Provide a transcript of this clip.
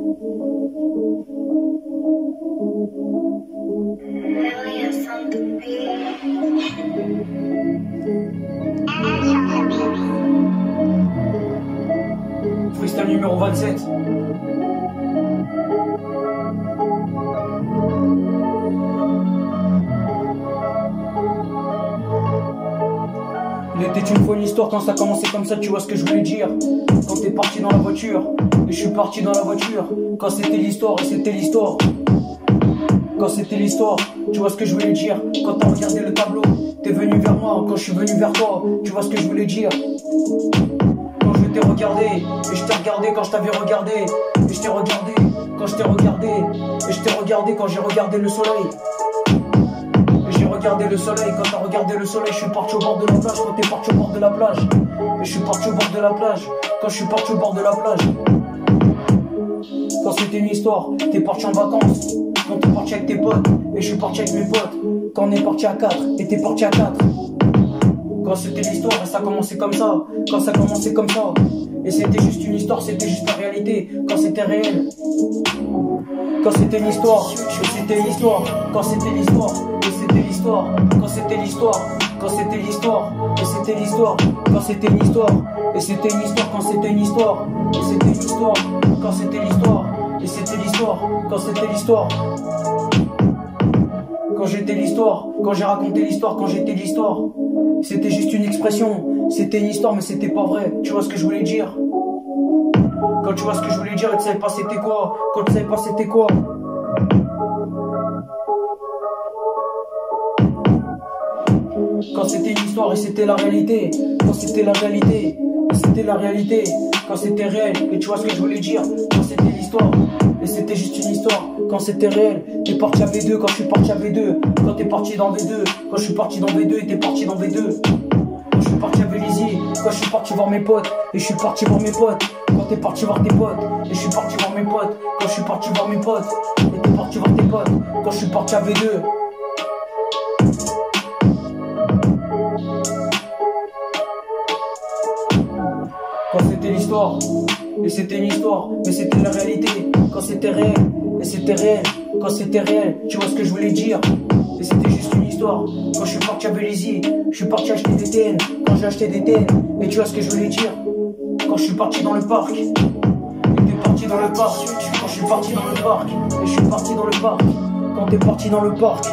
Elias on the beat. Freestyle numéro 27. Il était une fois une histoire quand ça commençait comme ça, tu vois ce que je voulais dire. Quand t'es parti dans la voiture, et je suis parti dans la voiture. Quand c'était l'histoire, et c'était l'histoire. Quand c'était l'histoire, tu vois ce que je voulais dire. Quand t'as regardé le tableau, t'es venu vers moi. Quand je suis venu vers toi, tu vois ce que je voulais dire. Quand je t'ai regardé, et je t'ai regardé quand je t'avais regardé. Et je t'ai regardé, quand je t'ai regardé. Et je t'ai regardé quand j'ai regardé le soleil. J'ai regardé le soleil, quand t'as regardé le soleil, je suis parti au bord de la plage, quand t'es parti au bord de la plage. Et je suis parti au bord de la plage, quand je suis parti au bord de la plage. Quand c'était une histoire, t'es parti en vacances, quand t'es parti avec tes potes, et je suis parti avec mes potes. Quand on est parti à 4, et t'es parti à 4. Quand c'était l'histoire, et ça commençait comme ça, quand ça commençait comme ça. Et c'était juste une histoire, c'était juste la réalité, quand c'était réel. Quand c'était l'histoire, et c'était l'histoire, quand c'était l'histoire, et c'était l'histoire, quand c'était l'histoire, quand c'était l'histoire, et c'était l'histoire, quand c'était une histoire, et c'était une histoire, quand c'était une histoire, et c'était une histoire, quand c'était l'histoire, et c'était l'histoire, quand c'était l'histoire. Quand j'étais l'histoire, quand j'ai raconté l'histoire, quand j'étais l'histoire, c'était juste une expression, c'était une histoire mais c'était pas vrai, tu vois ce que je voulais dire. Quand tu vois ce que je voulais dire et tu savais pas c'était quoi, quand tu savais pas c'était quoi. Quand c'était une histoire et c'était la réalité, quand c'était la réalité, et c'était la réalité, quand c'était réel, et tu vois ce que je voulais dire, quand c'était l'histoire, et c'était juste une histoire, quand c'était réel, t'es parti à V2, quand je suis parti à V2, quand t'es parti dans V2, quand je suis parti dans V2 et t'es parti dans V2, quand je suis parti à Vélizy, quand je suis parti voir mes potes, et je suis parti voir mes potes, quand t'es parti voir tes potes, et je suis parti voir mes potes, quand je suis parti voir mes potes, et t'es parti voir tes potes, quand je suis parti à V2. Quand c'était l'histoire, et c'était une histoire, mais c'était la réalité. Quand c'était réel, et c'était réel, quand c'était réel, tu vois ce que je voulais dire. Et c'était juste une histoire. Quand je suis parti à Vélizy, je suis parti acheter des TN. Quand j'ai acheté des TN, et tu vois ce que je voulais dire. Quand je suis parti dans le parc, et t'es parti dans le parc. Quand je suis parti dans le parc, et je suis parti dans le parc. Quand t'es parti dans le parc.